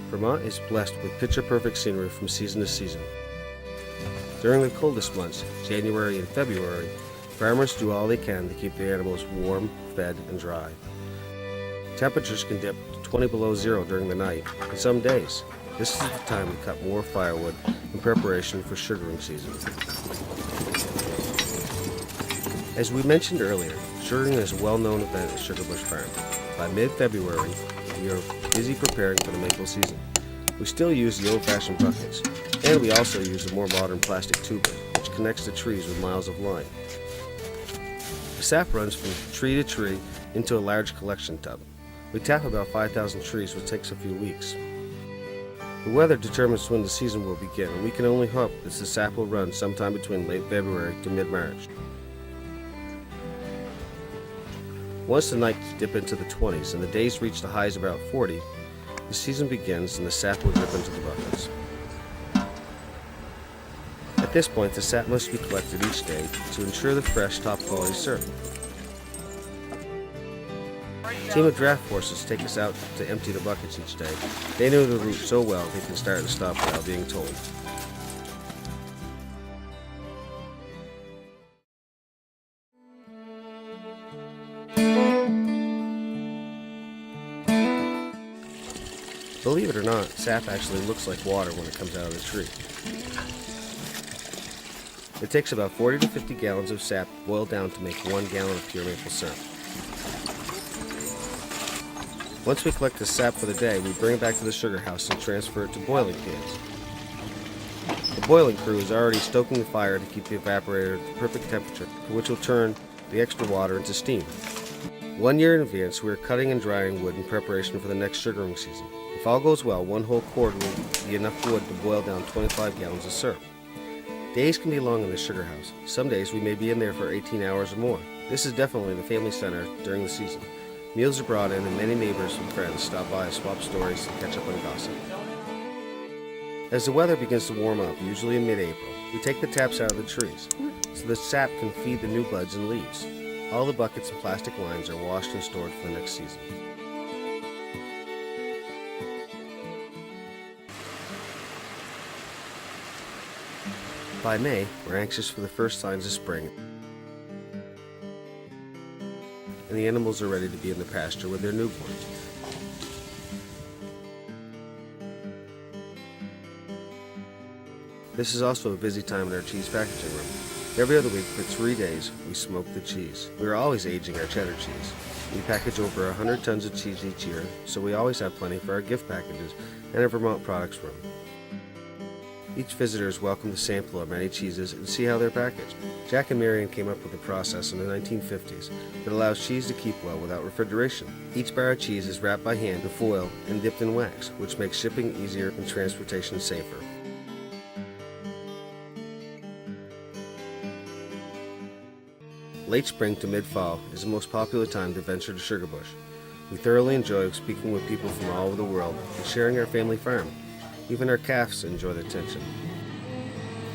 Vermont is blessed with picture-perfect scenery from season to season. During the coldest months, January and February, farmers do all they can to keep their animals warm, fed, and dry. Temperatures can dip to 20 below zero during the night, and some days. This is the time to cut more firewood in preparation for sugaring season. As we mentioned earlier, sugaring is a well-known event at Sugarbush Farm. By mid-February, we are busy preparing for the maple season. We still use the old-fashioned buckets, and we also use a more modern plastic tuber, which connects the trees with miles of line. The sap runs from tree to tree into a large collection tub. We tap about 5,000 trees, which takes a few weeks. The weather determines when the season will begin, and we can only hope that the sap will run sometime between late February to mid-March. Once the nights dip into the 20s and the days reach the highs of about 40, the season begins and the sap will drip into the buckets. At this point, the sap must be collected each day to ensure the fresh, top-quality syrup. A team of draft horses take us out to empty the buckets each day. They know the route so well they can start and stop without being told. Believe it or not, sap actually looks like water when it comes out of the tree. It takes about 40 to 50 gallons of sap boiled down to make 1 gallon of pure maple syrup. Once we collect the sap for the day, we bring it back to the sugar house and transfer it to boiling pans. The boiling crew is already stoking the fire to keep the evaporator at the perfect temperature, which will turn the extra water into steam. 1 year in advance, we are cutting and drying wood in preparation for the next sugaring season. If all goes well, 1 whole cord will be enough wood to boil down 25 gallons of syrup. Days can be long in the sugar house. Some days we may be in there for 18 hours or more. This is definitely the family center during the season. Meals are brought in and many neighbors and friends stop by to swap stories and catch up on gossip. As the weather begins to warm up, usually in mid-April, we take the taps out of the trees so the sap can feed the new buds and leaves. All the buckets and plastic lines are washed and stored for the next season. By May, we're anxious for the first signs of spring, and the animals are ready to be in the pasture with their newborns. This is also a busy time in our cheese packaging room. Every other week for 3 days, we smoke the cheese. We are always aging our cheddar cheese. We package over 100 tons of cheese each year, so we always have plenty for our gift packages and our Vermont products room. Each visitor is welcome to sample our many cheeses and see how they're packaged. Jack and Marion came up with a process in the 1950s that allows cheese to keep well without refrigeration. Each bar of cheese is wrapped by hand in foil and dipped in wax, which makes shipping easier and transportation safer. Late spring to mid-fall is the most popular time to venture to Sugarbush. We thoroughly enjoy speaking with people from all over the world and sharing our family farm. Even our calves enjoy the attention.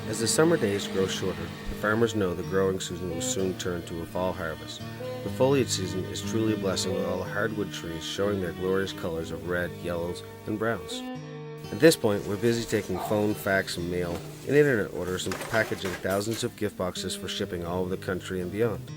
As the summer days grow shorter, the farmers know the growing season will soon turn to a fall harvest. The foliage season is truly a blessing with all the hardwood trees showing their glorious colors of red, yellows, and browns. At this point, we're busy taking phone, fax, and mail, and internet orders and packaging thousands of gift boxes for shipping all over the country and beyond.